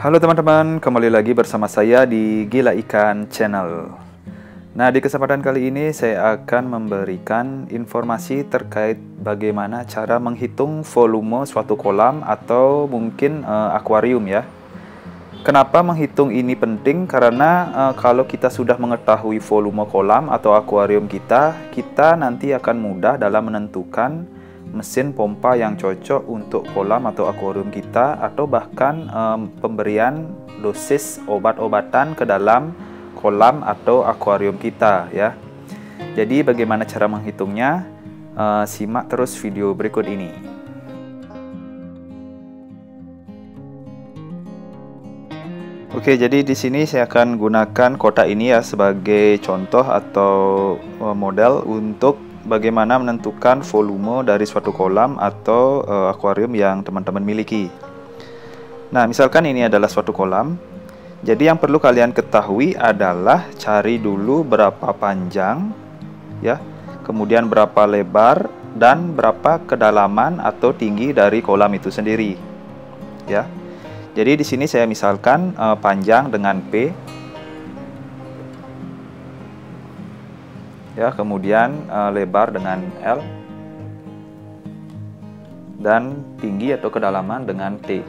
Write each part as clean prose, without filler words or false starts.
Halo teman-teman, kembali lagi bersama saya di Gila Ikan Channel. Nah, di kesempatan kali ini saya akan memberikan informasi terkait bagaimana cara menghitung volume suatu kolam atau mungkin akuarium ya. Kenapa menghitung ini penting? Karena kalau kita sudah mengetahui volume kolam atau akuarium kita nanti akan mudah dalam menentukan mesin pompa yang cocok untuk kolam atau akuarium kita, atau bahkan pemberian dosis obat-obatan ke dalam kolam atau akuarium kita ya. Jadi bagaimana cara menghitungnya? Simak terus video berikut ini. Oke, jadi di sini saya akan gunakan kotak ini ya sebagai contoh atau model untuk bagaimana menentukan volume dari suatu kolam atau akuarium yang teman-teman miliki. Nah, misalkan ini adalah suatu kolam. Jadi yang perlu kalian ketahui adalah cari dulu berapa panjang ya, kemudian berapa lebar dan berapa kedalaman atau tinggi dari kolam itu sendiri. Ya. Jadi di sini saya misalkan panjang dengan P. Ya, kemudian lebar dengan L dan tinggi atau kedalaman dengan T.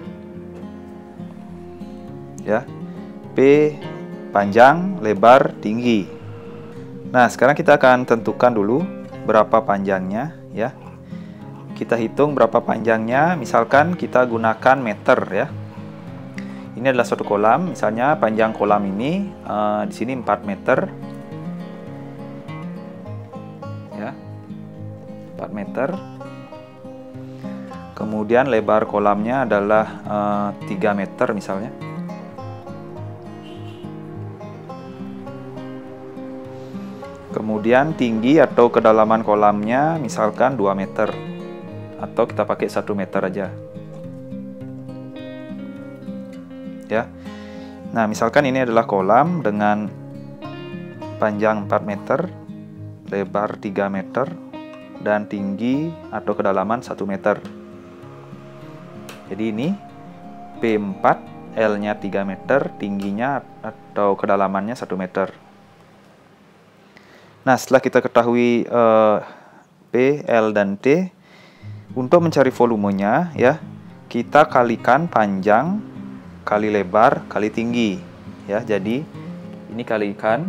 Ya, P panjang, lebar, tinggi. Nah, sekarang kita akan tentukan dulu berapa panjangnya ya. Kita hitung berapa panjangnya, misalkan kita gunakan meter ya. Ini adalah suatu kolam, misalnya panjang kolam ini di sini 4 meter. 4 meter. Kemudian lebar kolamnya adalah 3 meter misalnya. Kemudian tinggi atau kedalaman kolamnya misalkan 2 meter. Atau kita pakai 1 meter aja. Ya. Nah, misalkan ini adalah kolam dengan panjang 4 meter, lebar 3 meter, dan tinggi atau kedalaman 1 meter. Jadi ini P4, L-nya 3 meter, tingginya atau kedalamannya 1 meter. Nah, setelah kita ketahui P, L, dan T, untuk mencari volumenya ya, kita kalikan panjang kali lebar kali tinggi ya. Jadi ini kalikan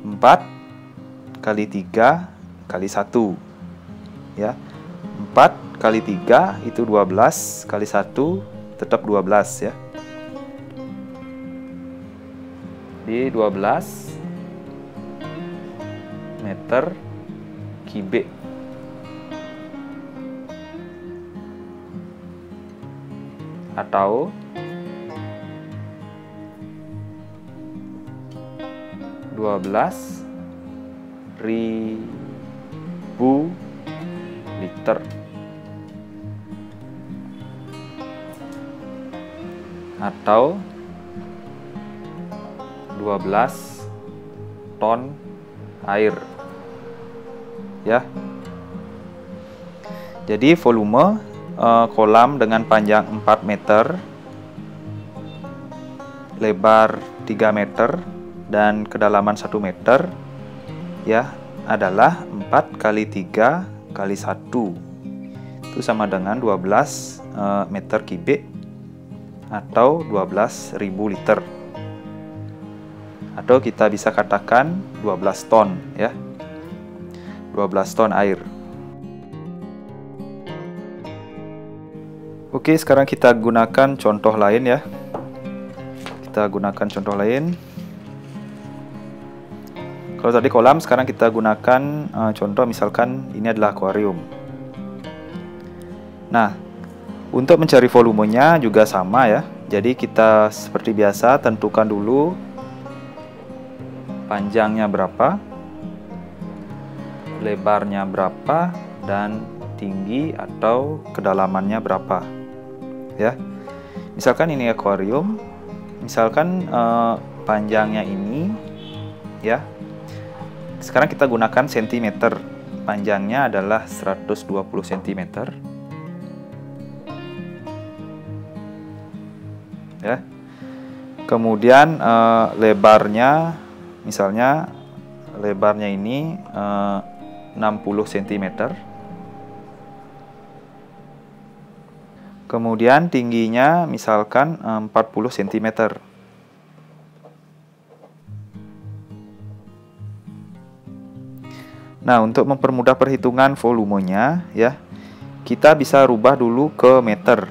4 kali 3 kali 1 ya. 4 kali 3 itu 12, kali 1 tetap 12 ya. Di 12 meter kubik atau 12.000 liter atau 12 ton air ya. Jadi volume kolam dengan panjang 4 meter, lebar 3 meter, dan kedalaman 1 meter ya adalah 4 kali 3 kali 1. Itu sama dengan 12 meter kubik atau 12.000 liter. Atau kita bisa katakan 12 ton ya. 12 ton air. Oke, sekarang kita gunakan contoh lain ya. Kita gunakan contoh lain. Kalau tadi kolam, sekarang kita gunakan contoh misalkan ini adalah akuarium. Nah, untuk mencari volumenya juga sama ya. Jadi kita seperti biasa tentukan dulu panjangnya berapa, lebarnya berapa, dan tinggi atau kedalamannya berapa ya. Misalkan ini akuarium, misalkan panjangnya ini ya. Sekarang kita gunakan sentimeter. Panjangnya adalah 120 cm. ya. Kemudian lebarnya, misalnya lebarnya ini 60 cm. Kemudian tingginya misalkan 40 cm. Nah, untuk mempermudah perhitungan volumenya ya, kita bisa rubah dulu ke meter.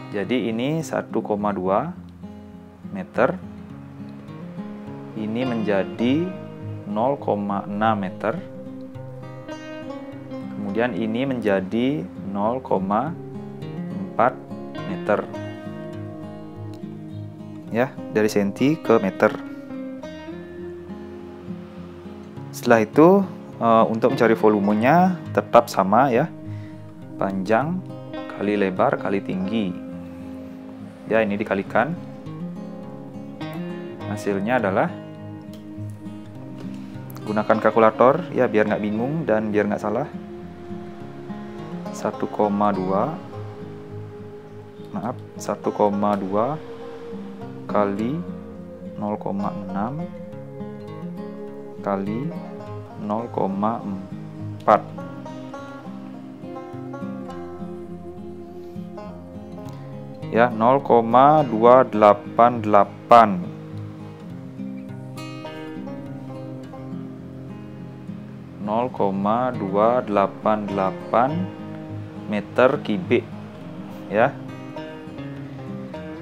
Jadi ini 1,2 meter. Ini menjadi 0,6 meter. Kemudian ini menjadi 0,4 meter. Ya, dari senti ke meter. Setelah itu untuk mencari volumenya tetap sama ya. Panjang kali lebar kali tinggi. Ya, ini dikalikan. Hasilnya adalah, gunakan kalkulator ya biar nggak bingung dan biar nggak salah. 1,2 kali 0,6 kali 0,4. Ya, 0,288 meter kubik ya.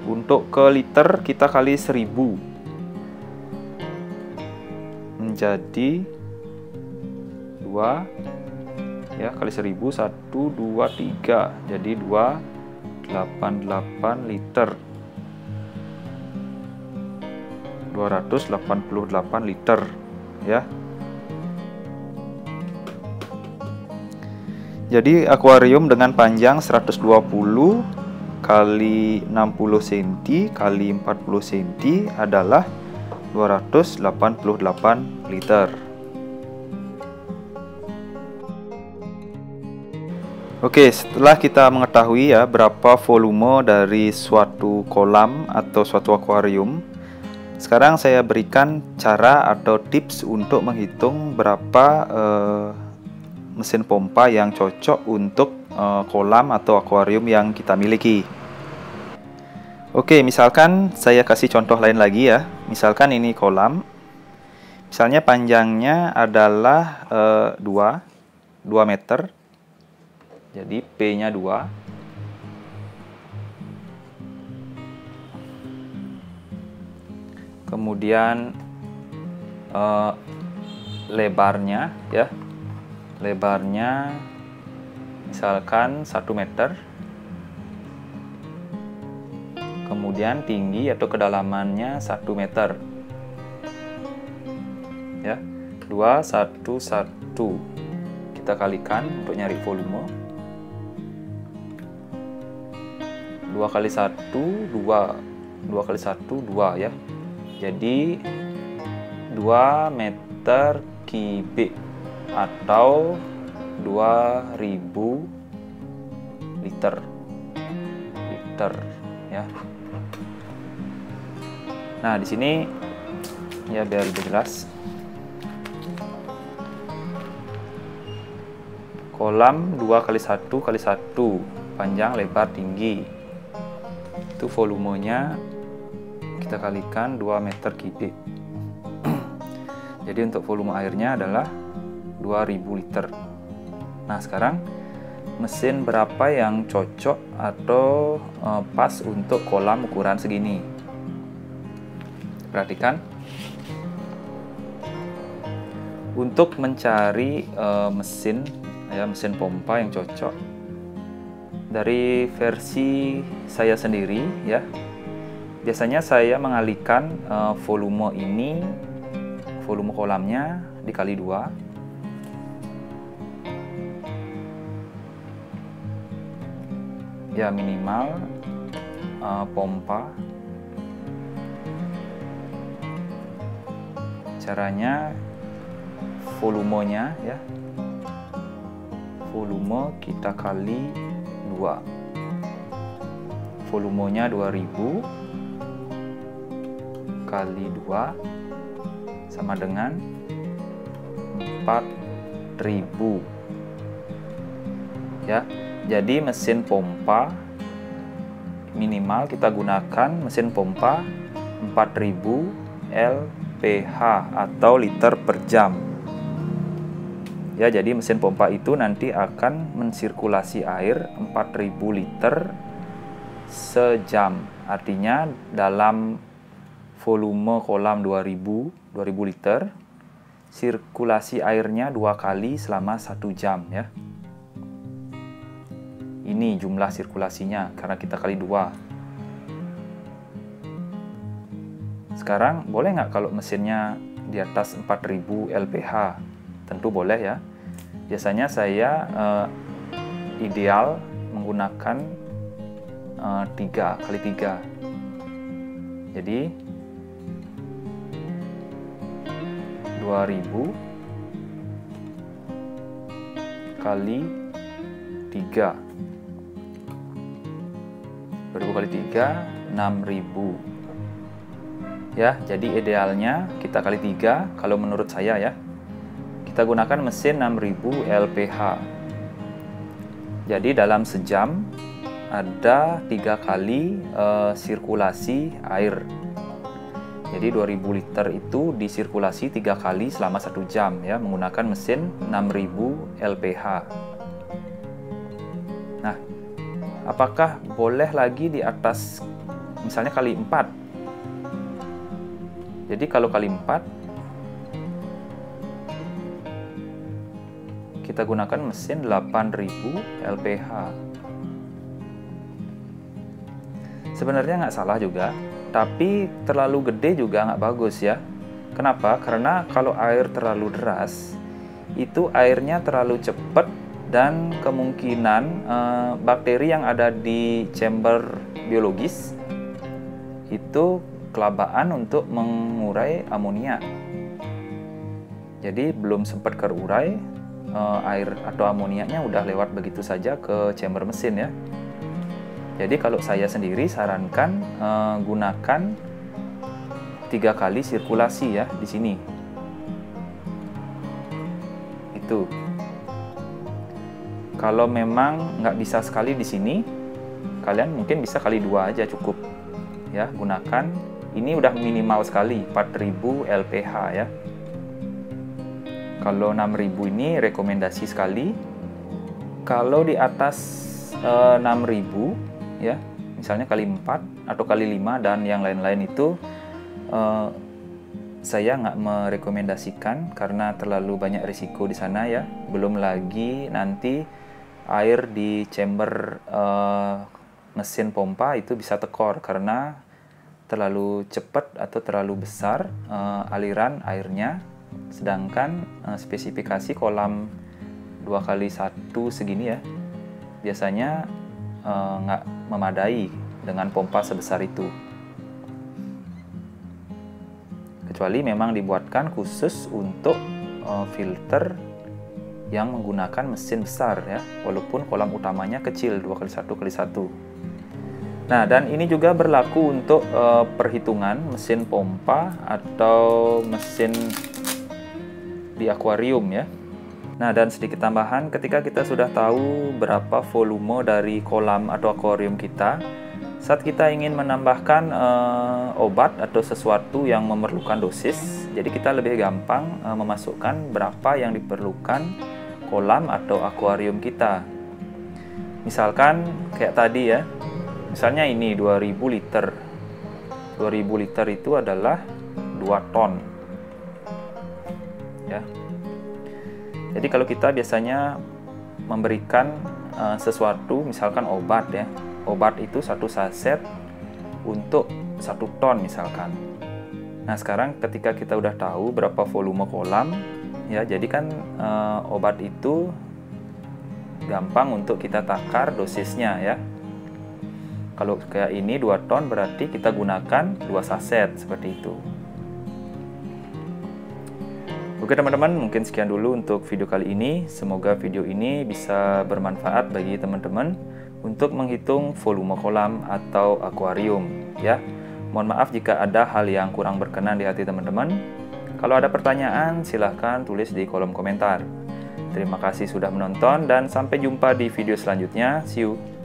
Untuk ke liter kita kali 1000 menjadi 2 ya, kali 1000 1 2 3 jadi 288 liter. 288 liter ya. Jadi akuarium dengan panjang 120 kali 60 cm kali 40 cm adalah 288 liter. Oke, setelah kita mengetahui ya berapa volume dari suatu kolam atau suatu akuarium, sekarang saya berikan cara atau tips untuk menghitung berapa mesin pompa yang cocok untuk kolam atau akuarium yang kita miliki. Oke, misalkan saya kasih contoh lain lagi ya. Misalkan ini kolam. Misalnya panjangnya adalah 2 meter. Jadi P-nya 2. Kemudian lebarnya ya. Lebarnya misalkan 1 meter. Kemudian tinggi atau kedalamannya 1 meter. Ya. 2 1 1. Kita kalikan untuk nyari volume. 2 kali 1 2. 2 kali 1 2 ya. Jadi 2 meter kubik atau 2000 liter ya. Nah, di sini ya biar lebih jelas. Kolam 2 kali 1 kali 1, panjang, lebar, tinggi. Itu volumenya kita kalikan 2 meter kubik. Jadi untuk volume airnya adalah 2000 liter. Nah, sekarang mesin berapa yang cocok atau pas untuk kolam ukuran segini? Perhatikan. Untuk mencari mesin pompa yang cocok, dari versi saya sendiri ya, biasanya saya mengalihkan volume kolamnya dikali 2. Ya, minimal pompa. Caranya volumenya ya, volume kita kali 2. volumenya 2000 kali 2 sama dengan 4000 ya. Jadi mesin pompa minimal kita gunakan mesin pompa 4000 LPH atau liter per jam. Ya, jadi mesin pompa itu nanti akan mensirkulasi air 4000 liter sejam. Artinya dalam volume kolam 2000 liter, sirkulasi airnya 2 kali selama 1 jam ya. Ini jumlah sirkulasinya karena kita kali 2. Sekarang boleh nggak kalau mesinnya di atas 4000 LPH? Tentu boleh ya. Biasanya saya ideal menggunakan 3 kali 3. Jadi 2000 kali 3. 2000 kali 3 6000 ya. Jadi idealnya kita kali 3 kalau menurut saya ya. Kita gunakan mesin 6000 LPH. Jadi dalam sejam ada 3 kali sirkulasi air. Jadi 2000 liter itu disirkulasi 3 kali selama 1 jam ya, menggunakan mesin 6000 LPH. Nah, apakah boleh lagi di atas misalnya kali 4? Jadi kalau kali 4 kita gunakan mesin 8000 LPH. Sebenarnya nggak salah juga, tapi terlalu gede juga nggak bagus ya. Kenapa? Karena kalau air terlalu deras, itu airnya terlalu cepat dan kemungkinan bakteri yang ada di chamber biologis itu kelabaan untuk mengurai amonia. Jadi belum sempat terurai, air atau amoniaknya udah lewat begitu saja ke chamber mesin ya. Jadi kalau saya sendiri sarankan gunakan 3 kali sirkulasi ya di sini. Itu. Kalau memang nggak bisa sekali di sini, kalian mungkin bisa kali 2 aja cukup. Ya, gunakan. Ini udah minimal sekali 4000 LPH ya. Kalau 6000 ini rekomendasi sekali. Kalau di atas 6000 ya, misalnya kali 4 atau kali 5 dan yang lain-lain itu saya nggak merekomendasikan karena terlalu banyak risiko di sana ya. Belum lagi nanti air di chamber mesin pompa itu bisa tekor karena terlalu cepat atau terlalu besar aliran airnya. Sedangkan spesifikasi kolam 2x1 segini ya, biasanya nggak memadai dengan pompa sebesar itu. Kecuali memang dibuatkan khusus untuk filter yang menggunakan mesin besar ya, walaupun kolam utamanya kecil 2x1x1. Nah, dan ini juga berlaku untuk perhitungan mesin pompa atau mesin di akuarium ya. Nah, dan sedikit tambahan, ketika kita sudah tahu berapa volume dari kolam atau akuarium kita, saat kita ingin menambahkan obat atau sesuatu yang memerlukan dosis, jadi kita lebih gampang memasukkan berapa yang diperlukan kolam atau akuarium kita. Misalkan kayak tadi ya, misalnya ini 2000 liter. 2000 liter itu adalah 2 ton. Ya. Jadi kalau kita biasanya memberikan sesuatu, misalkan obat ya, obat itu 1 saset untuk 1 ton misalkan. Nah sekarang ketika kita udah tahu berapa volume kolam, ya jadi kan obat itu gampang untuk kita takar dosisnya ya. Kalau kayak ini 2 ton berarti kita gunakan 2 saset seperti itu. Oke teman-teman, mungkin sekian dulu untuk video kali ini. Semoga video ini bisa bermanfaat bagi teman-teman. untuk menghitung volume kolam atau akuarium ya. Mohon maaf jika ada hal yang kurang berkenan di hati teman-teman. Kalau ada pertanyaan silahkan tulis di kolom komentar. Terima kasih sudah menonton dan sampai jumpa di video selanjutnya. See you.